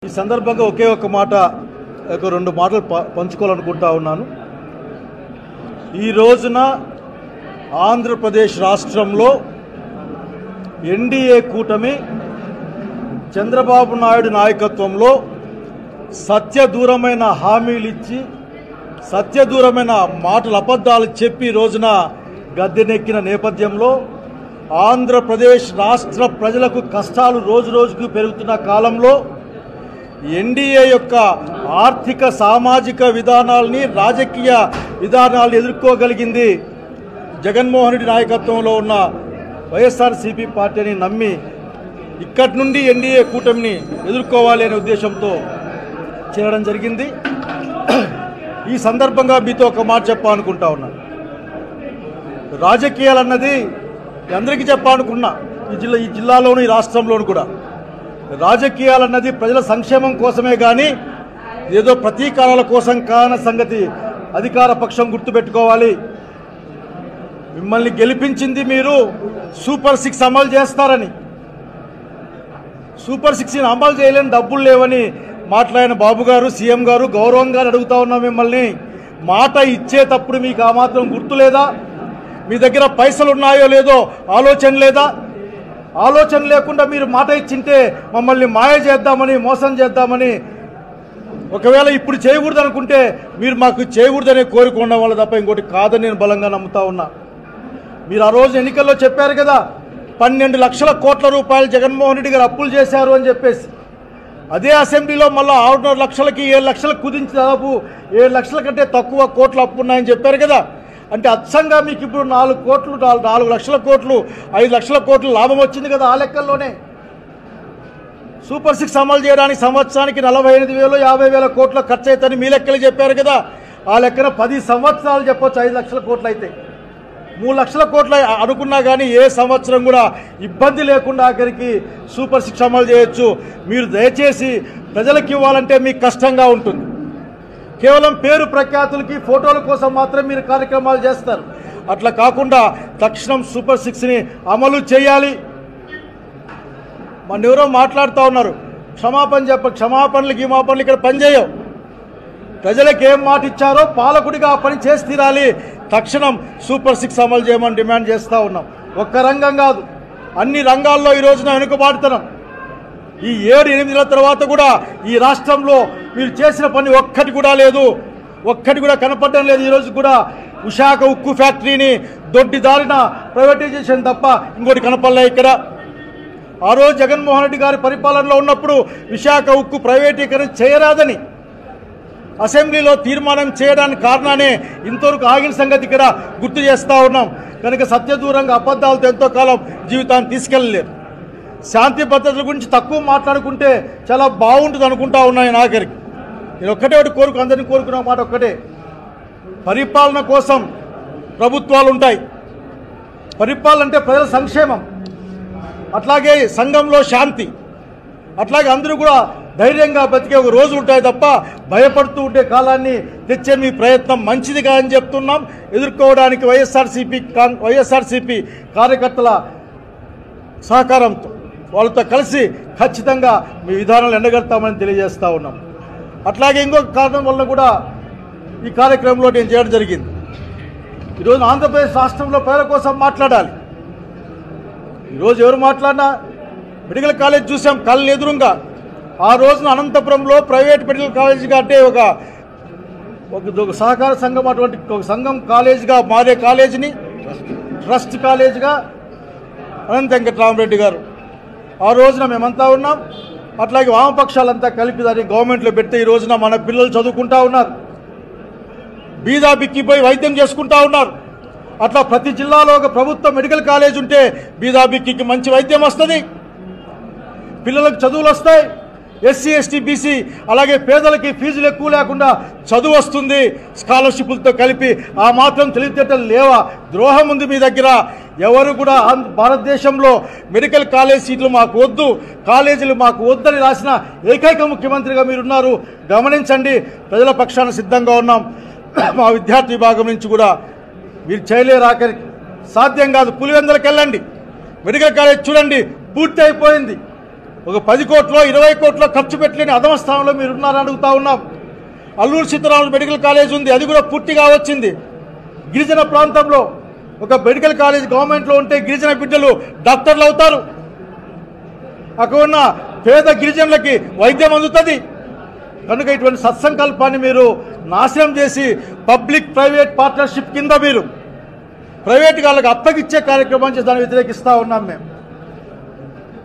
ఈ సందర్భంగా ఒకే ఒక మాట రెండు మాటలు పంచుకోవాలనుకుంటా ఉన్నాను। ఈ రోజున ఆంధ్రప్రదేశ్ రాష్ట్రంలో ఎన్డీఏ కూటమి చంద్రబాబు నాయుడు నాయకత్వంలో సత్యదూరమైన హామీలు ఇచ్చి సత్యదూరమైన మాటలు అబద్ధాలు చెప్పి రోజున గద్దెనెక్కిన నేపథ్యంలో ఆంధ్రప్రదేశ్ రాష్ట్ర ప్రజలకు కష్టాలు రోజురోజుకు పెరుగుతున్న కాలంలో ఎన్డీఏ యొక్క ఆర్థిక సామాజిక విధానాల్ని రాజకీయ విధానాలను ఎదుర్కోగలిగింది జగన్మోహన్ రెడ్డి నాయకత్వంలో ఉన్న వైఎస్ఆర్సీపీ పార్టీని నమ్మి ఇక్కడి నుండి ఎన్డీఏ కూటమిని ఎదుర్కోవాలి అనే ఉద్దేశంతో చేరడం జరిగింది। ఈ సందర్భంగా మీతో ఒక మాట చెప్పాలనుకుంటా ఉన్నాను। రాజకీయాలన్నది అందరికీ చెప్పాలనుకున్నా ఈ జిల్లాలోను ఈ రాష్ట్రంలోను కూడా రాజకీయాలన్నది ప్రజల సంక్షేమం కోసమే కానీ ఏదో ప్రతీకారాల కోసం కాన సంగతి అధికార పక్షం గుర్తుపెట్టుకోవాలి। మిమ్మల్ని గెలిపించింది మీరు సూపర్ 6 అమలు చేస్తారని, సూపర్ 6 అమలు చేయలేని డబ్బులు లేవని మాట్లాడిన బాబు గారు సీఎం గారు గౌరవంగా అడుగుతా ఉన్నాం మిమ్మల్ని, మాట ఇచ్చేటప్పుడు మీకు ఆ మాత్రం గుర్తు లేదా? మీ దగ్గర పైసలు ఉన్నాయో లేదో ఆలోచన లేదా? ఆలోచన లేకుండా మీరు మాట ఇచ్చింటే మమ్మల్ని మాయ చేద్దామని మోసం చేద్దామని, ఒకవేళ ఇప్పుడు చేయకూడదు అనుకుంటే మీరు మాకు చేయకూడదనే కోరిక ఉన్న వాళ్ళు తప్ప ఇంకోటి కాదని నేను బలంగా నమ్ముతా ఉన్నా। మీరు ఆ రోజు ఎన్నికల్లో చెప్పారు కదా 12 లక్షల కోట్ల రూపాయలు జగన్మోహన్ రెడ్డి గారు అప్పులు చేశారు అని చెప్పేసి, అదే అసెంబ్లీలో మళ్ళీ 6.5 లక్షలకి 7 లక్షలకు కుదించి దాదాపు 7 లక్షల కంటే తక్కువ కోట్లు అప్పు ఉన్నాయని చెప్పారు కదా। అంటే అచ్చంగా మీకు ఇప్పుడు 4 కోట్లు 4 లక్షల కోట్లు 5 లక్షల కోట్లు లాభం వచ్చింది కదా ఆ లెక్కల్లోనే। సూపర్ 6 అమలు చేయడానికి సంవత్సరానికి 48,000 50,000 కోట్ల ఖర్చు అవుతుందని మీ లెక్కలు చెప్పారు కదా, ఆ లెక్కన 10 సంవత్సరాలు చెప్పొచ్చు 5 లక్షల కోట్లు అయితే 3 లక్షల కోట్లు అనుకున్నా కానీ ఏ సంవత్సరం కూడా ఇబ్బంది లేకుండా ఆఖరికి సూపర్ 6 అమలు చేయొచ్చు। మీరు దయచేసి ప్రజలకు ఇవ్వాలంటే మీకు కష్టంగా ఉంటుంది, కేవలం పేరు ప్రఖ్యాతులకి ఫోటోల కోసం మాత్రం మీరు కార్యక్రమాలు చేస్తారు। అట్లా కాకుండా తక్షణం సూపర్ 6ని అమలు చేయాలి। మన ఎవరో మాట్లాడుతూ ఉన్నారు క్షమాపణలు గిమాపణలు ఇక్కడ పనిచేయవు, ప్రజలకు ఏం మాట ఇచ్చారో పాలకుడిగా ఆ పని చేసి తీరాలి। తక్షణం సూపర్ 6 అమలు చేయమని డిమాండ్ చేస్తూ ఉన్నాం। ఒక్క రంగం కాదు అన్ని రంగాల్లో ఈ రోజున వెనుకబాటుతున్నాం। ఈ 7-8 నెలల తర్వాత కూడా ఈ రాష్ట్రంలో మీరు చేసిన పని ఒక్కటి కూడా లేదు, ఒక్కటి కూడా కనపడడం లేదు। ఈరోజు కూడా విశాఖ ఉక్కు ఫ్యాక్టరీని దొడ్డిదారిన ప్రైవేటైజేషన్ తప్ప ఇంకోటి కనపడలే ఇక్కడ। ఆ రోజు జగన్మోహన్ రెడ్డి గారి పరిపాలనలో ఉన్నప్పుడు విశాఖ ఉక్కు ప్రైవేటీకరణ చేయరాదని అసెంబ్లీలో తీర్మానం చేయడానికి కారణానే ఇంతవరకు ఆగిన సంగతి ఇక్కడ గుర్తు చేస్తూ ఉన్నాం। కనుక సత్యదూరంగా అబద్ధాలతో ఎంతో కాలం జీవితాన్ని తీసుకెళ్ళలేరు। శాంతి భద్రతల గురించి తక్కువ మాట్లాడుకుంటే చాలా బాగుంటుంది అనుకుంటా ఉన్నాయి నాగరికి। నేను ఒక్కటే ఒకటి అందరినీ కోరుకున్న మాట ఒక్కటే, పరిపాలన కోసం ప్రభుత్వాలు ఉంటాయి, పరిపాలన అంటే ప్రజల సంక్షేమం, అట్లాగే సంఘంలో శాంతి, అట్లాగే అందరూ కూడా ధైర్యంగా బతికే ఒక రోజు ఉంటాయి తప్ప భయపడుతూ ఉండే కాలాన్ని తెచ్చే మీ ప్రయత్నం మంచిదిగా అని చెప్తున్నాం। ఎదుర్కోవడానికి వైఎస్ఆర్సీపీ కార్యకర్తల సహకారంతో వాళ్ళతో కలిసి ఖచ్చితంగా మీ విధానాలు ఎండగడతామని తెలియజేస్తూ ఉన్నాం। అట్లాగే ఇంకొక కారణం వల్ల కూడా ఈ కార్యక్రమంలో నేను చేయడం జరిగింది। ఈరోజు ఆంధ్రప్రదేశ్ రాష్ట్రంలో ప్రజల కోసం మాట్లాడాలి। ఈరోజు ఎవరు మాట్లాడినా మెడికల్ కాలేజ్ చూసాం కళ్ళు ఎదురుగా, ఆ రోజున అనంతపురంలో ప్రైవేట్ మెడికల్ కాలేజీగా అంటే ఒక సహకార సంఘం అటువంటి ఒక సంఘం కాలేజీగా మారే కాలేజీని ట్రస్ట్ కాలేజీగా అనంత వెంకటరామరెడ్డి గారు ఆ రోజున మేమంతా ఉన్నాం। అట్లాగే వామపక్షాలంతా కలిపి దాన్ని గవర్నమెంట్లో పెడితే ఈ రోజున మన పిల్లలు చదువుకుంటా ఉన్నారు, బీదా బిక్కిపోయి వైద్యం చేసుకుంటా ఉన్నారు। అట్లా ప్రతి జిల్లాలో ఒక ప్రభుత్వ మెడికల్ కాలేజ్ ఉంటే బీదా బిక్కికి మంచి వైద్యం వస్తుంది, పిల్లలకు చదువులు వస్తాయి, ఎస్సీ ఎస్టీ బీసీ అలాగే పేదలకి ఫీజులు ఎక్కువ లేకుండా చదువు వస్తుంది స్కాలర్షిప్లతో కలిపి। ఆ మాత్రం తెలివితేటలు లేవా? ద్రోహం ఉంది మీ దగ్గర। ఎవరు కూడా భారతదేశంలో మెడికల్ కాలేజ్ సీట్లు మాకు వద్దు, కాలేజీలు మాకు వద్దని రాసిన ఏకైక ముఖ్యమంత్రిగా మీరున్నారు, గమనించండి। ప్రజల పక్షాన సిద్ధంగా ఉన్నాం। మా విద్యార్థి విభాగం నుంచి కూడా మీరు చేయలేరు, ఆఖరికి సాధ్యం కాదు, పులివెందులకు వెళ్ళండి, మెడికల్ కాలేజ్ చూడండి పూర్తి అయిపోయింది, ఒక 10 కోట్లో 20 కోట్లో ఖర్చు పెట్టలేని అధమ స్థానంలో మీరు ఉన్నారని అడుగుతా ఉన్నాం. అల్లూరు సీతారామరాజు మెడికల్ కాలేజ్ ఉంది, అది కూడా పూర్తిగా వచ్చింది. గిరిజన ప్రాంతంలో ఒక మెడికల్ కాలేజ్ గవర్నమెంట్లో ఉంటే గిరిజన బిడ్డలు డాక్టర్లు అవుతారు. అక్కడ ఉన్న పేద గిరిజనులకి వైద్యం అందుతుంది. కనుక ఇటువంటి సత్సంకల్పాన్ని మీరు నాశనం చేసి పబ్లిక్ ప్రైవేట్ పార్ట్నర్షిప్ కింద మీరు ప్రైవేట్ వాళ్ళకి అప్పగిచ్చే కార్యక్రమం చేసి దాన్ని వ్యతిరేకిస్తూ ఉన్నాం. మేము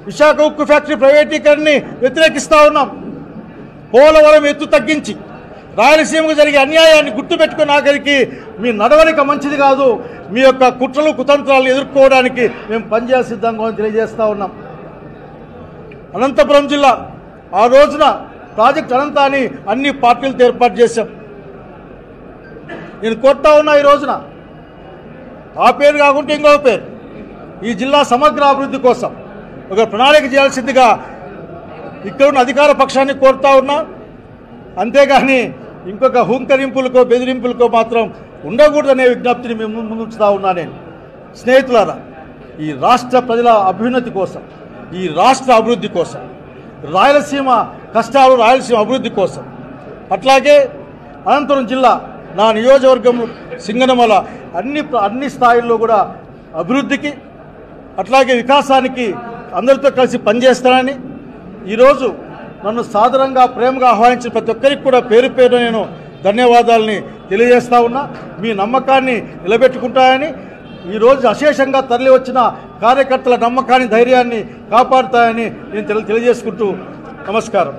విశాఖ ఉక్కు ఫ్యాక్టరీ ప్రైవేటీకరణని వ్యతిరేకిస్తూ ఉన్నాం. పోలవరం ఎత్తు తగ్గించి రాయలసీమకు జరిగే అన్యాయాన్ని గుర్తుపెట్టుకుని ఆఖరికి మీ నడవడిక మంచిది కాదు, మీ యొక్క కుట్రలు కుతంత్రాలు ఎదుర్కోవడానికి మేము పనిచేసే సిద్ధంగా తెలియజేస్తూ ఉన్నాం. అనంతపురం జిల్లా ఆ రోజున ప్రాజెక్ట్ అనంత అని అన్ని పార్టీలతో ఏర్పాటు చేశాం. నేను కోరుతా ఉన్నా ఈ రోజున ఆ పేరు కాకుంటే ఇంకొక పేరు, ఈ జిల్లా సమగ్ర అభివృద్ధి కోసం ఒక ప్రణాళిక చేయాల్సిందిగా ఇక్కడున్న అధికార పక్షాన్ని కోరుతా ఉన్నా. అంతేగాని ఇంకొక హుంకరింపులకో బెదిరింపులకో మాత్రం ఉండకూడదనే విజ్ఞప్తిని మేము ముందుంచుతా ఉన్నా. నేను స్నేహితులారా, ఈ రాష్ట్ర ప్రజల అభ్యున్నతి కోసం, ఈ రాష్ట్ర అభివృద్ధి కోసం, రాయలసీమ కష్టాలు రాయలసీమ అభివృద్ధి కోసం, అట్లాగే అనంతపురం జిల్లా నా నియోజకవర్గం సింగనమల అన్ని స్థాయిల్లో కూడా అభివృద్ధికి అట్లాగే వికాసానికి అందరితో కలిసి పనిచేస్తానని ఈరోజు నన్ను సాదరంగా ప్రేమగా ఆహ్వానించిన ప్రతి ఒక్కరికి కూడా పేరు పేరు నేను ధన్యవాదాలని తెలియజేస్తా ఉన్నా. మీ నమ్మకాన్ని నిలబెట్టుకుంటాయని, ఈరోజు అశేషంగా తరలి వచ్చిన కార్యకర్తల నమ్మకాన్ని ధైర్యాన్ని కాపాడుతాయని నేను తెలియజేసుకుంటూ నమస్కారం.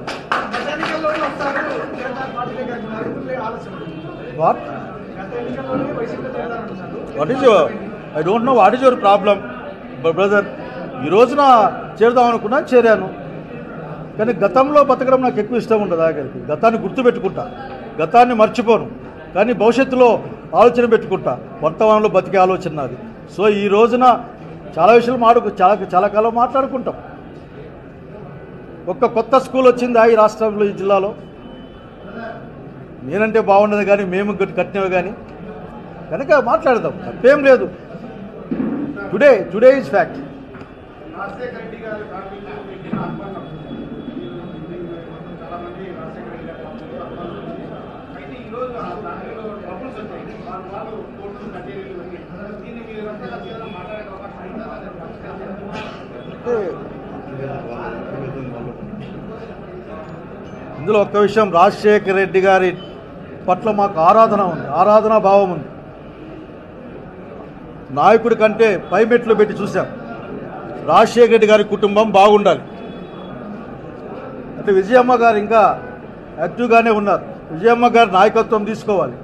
What is I don't know what is your problem brother. ఈ రోజున చేరుదాం అనుకున్నా, చేరాను. కానీ గతంలో బతకడం నాకు ఎక్కువ ఇష్టం ఉండదు. ఆఖరికి గతాన్ని గుర్తుపెట్టుకుంటా, గతాన్ని మర్చిపోను, కానీ భవిష్యత్తులో ఆలోచన పెట్టుకుంటా. వర్తమానంలో బతికే ఆలోచన నాది. సో ఈ రోజున చాలా విషయాలు చాలా కాలం మాట్లాడుకుంటాం. ఒక్క కొత్త స్కూల్ వచ్చింది ఈ రాష్ట్రంలో, ఈ జిల్లాలో. నేనంటే బాగుండదు కానీ మేము కట్టినవి కానీ కనుక మాట్లాడదాం, తప్పేం లేదు. Today is fact. ఇందులో ఒక్క విషయం, రాజశేఖర రెడ్డి గారి పట్ల మాకు ఆరాధనా భావం ఉంది. నాయకుడి కంటే పై మెట్లు పెట్టి చూశాం. రాజశేఖర రెడ్డి గారి కుటుంబం బాగుండాలి అంటే విజయమ్మ గారు ఇంకా యాక్టివ్గానే ఉన్నారు. విజయమ్మ గారి నాయకత్వం తీసుకోవాలి.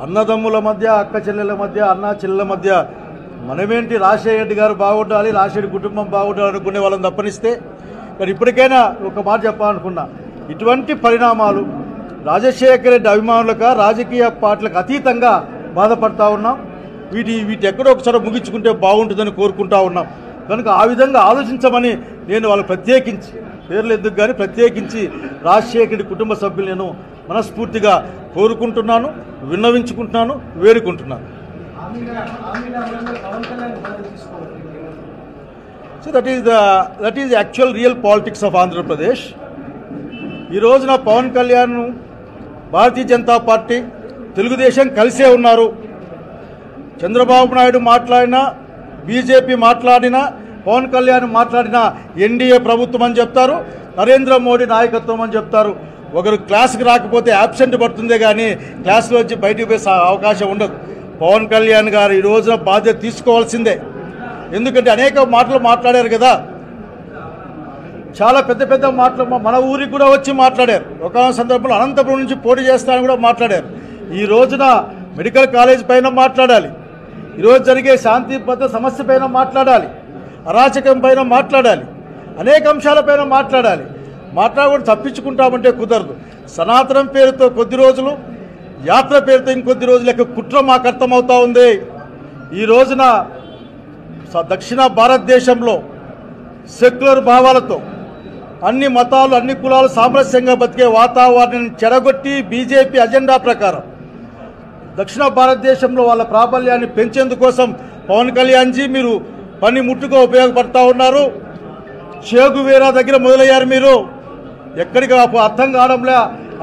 అన్నదమ్ముల మధ్య, అక్క చెల్లెల మధ్య, అన్న చెల్లెల మధ్య మనమేంటి, రాజశేఖర రెడ్డి గారు బాగుండాలి, రాజశేఖర కుటుంబం బాగుండాలి అనుకునే వాళ్ళని తప్పనిస్తే. కానీ ఇప్పటికైనా ఒక మాట చెప్పాలనుకున్నా, ఇటువంటి పరిణామాలు రాజశేఖర రెడ్డి అభిమానులకు, రాజకీయ పార్టీలకు అతీతంగా బాధపడతా ఉన్నాం. వీటి ఎక్కడో ఒకసారి ముగించుకుంటే బాగుంటుందని కోరుకుంటా ఉన్నాం. కనుక ఆ విధంగా ఆలోచించమని నేను వాళ్ళు ప్రత్యేకించి, పేర్లు ఎందుకు కానీ ప్రత్యేకించి రాజశేఖర రెడ్డి కుటుంబ సభ్యులు నేను మనస్ఫూర్తిగా కోరుకుంటున్నాను, విన్నవించుకుంటున్నాను, వేడుకుంటున్నాను. So that is actual real politics of Andhra Pradesh. ఈ రోజున పవన్ కళ్యాణ్, భారతీయ జనతా పార్టీ, తెలుగుదేశం కలిసే ఉన్నారు. చంద్రబాబు నాయుడు మాట్లాడినా, బీజేపీ మాట్లాడినా, పవన్ కళ్యాణ్ మాట్లాడినా ఎన్డీఏ ప్రభుత్వం అని చెప్తారు, నరేంద్ర మోడీ నాయకత్వం అని చెప్తారు. ఒకరు క్లాస్కి రాకపోతే యాబ్సెంట్ పడుతుందే కానీ క్లాస్లో వచ్చి బయటకు పోయే అవకాశం ఉండదు. పవన్ కళ్యాణ్ గారు ఈ రోజున బాధ్యత తీసుకోవాల్సిందే. ఎందుకంటే అనేక మాటలు మాట్లాడారు కదా, చాలా పెద్ద మాటలు మన ఊరికి కూడా వచ్చి మాట్లాడారు. ఒక సందర్భంలో అనంతపురం నుంచి పోటీ చేస్తానని కూడా మాట్లాడారు. ఈ రోజున మెడికల్ కాలేజ్ పైన మాట్లాడాలి, ఈరోజు జరిగే శాంతి భద్రత సమస్య పైన మాట్లాడాలి, అరాచకం పైన మాట్లాడాలి, అనేక అంశాలపైన మాట్లాడాలి. మాట్లాడకుండా తప్పించుకుంటామంటే కుదరదు. సనాతనం పేరుతో కొద్ది రోజులు, యాత్ర పేరుతో ఇంకొద్ది రోజులకి కుట్ర మాకు అర్థమవుతా ఉంది. ఈ రోజున దక్షిణ భారతదేశంలో సెక్యులర్ భావాలతో అన్ని మతాలు, అన్ని కులాలు సామరస్యంగా బతికే వాతావరణాన్ని చెడగొట్టి బీజేపీ అజెండా ప్రకారం దక్షిణ భారతదేశంలో వాళ్ళ ప్రాబల్యాన్ని పెంచేందుకోసం పవన్ కళ్యాణ్జీ మీరు పని ముట్టుగా ఉపయోగపడతా ఉన్నారు. షేగువేరా దగ్గర మొదలయ్యారు మీరు. ఎక్కడికి అర్థం కావడంలే.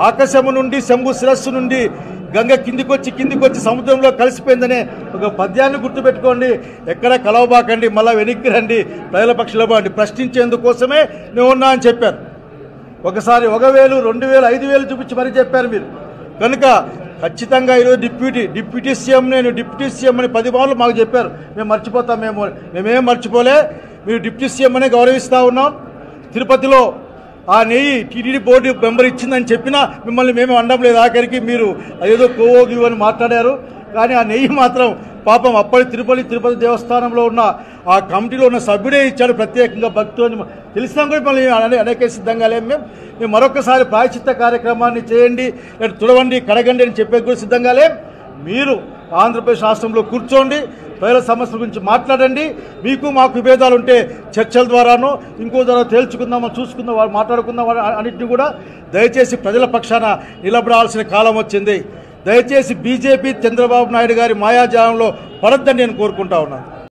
ఆకాశము నుండి శంభు శిరస్సు నుండి గంగ కిందికొచ్చి సముద్రంలో కలిసిపోయిందనే ఒక పద్యాన్ని గుర్తుపెట్టుకోండి. ఎక్కడ కలవబాకండి, మళ్ళీ వెనక్కి రండి, ప్రజల పక్షుల ప్రశ్నించేందుకోసమే నేను ఉన్నా అని చెప్పారు. ఒకసారి 1000, 2000, 5000 చూపించి మరీ చెప్పారు మీరు. కనుక ఖచ్చితంగా ఈరోజు డిప్యూటీ సీఎం నేను డిప్యూటీ సీఎం అని 10 మార్లు మాకు చెప్పారు. మేము మర్చిపోతాం, మేమేం మర్చిపోలే. మీరు డిప్యూటీ సీఎం అనే గౌరవిస్తూ ఉన్నాం. తిరుపతిలో ఆ నెయ్యి టీటీడీ బోర్డు మెంబర్ ఇచ్చిందని చెప్పినా మిమ్మల్ని మేము అనడం లేదు. ఆఖరికి మీరు అదేదో కోవోగివ్ అని మాట్లాడారు. కానీ ఆ నెయ్యి మాత్రం పాపం అప్పటి తిరుపతి దేవస్థానంలో ఉన్న ఆ కమిటీలో ఉన్న సభ్యుడే ఇచ్చాడు ప్రత్యేకంగా భక్తులు అని తెలిసినా కూడా మిమ్మల్ని అనేక సిద్ధంగా లేము. మేము మరొకసారి ప్రాయశ్చిత్త కార్యక్రమాన్ని చేయండి, లేదా తుడవండి, కడగండి అని చెప్పేది కూడా సిద్ధంగా లేం. మీరు ఆంధ్రప్రదేశ్ రాష్ట్రంలో కూర్చోండి, ప్రజల సమస్యల గురించి మాట్లాడండి. మీకు మాకు విభేదాలు ఉంటే చర్చల ద్వారానో ఇంకో ద్వారా తేల్చుకుందామో చూసుకుందాం, వాళ్ళు మాట్లాడుకుందాం అన్నింటినీ కూడా. దయచేసి ప్రజల పక్షాన నిలబడాల్సిన కాలం వచ్చింది. దయచేసి బీజేపీ చంద్రబాబు నాయుడు గారి మాయాజాలంలో పడొద్దని నేను కోరుకుంటా ఉన్నాను.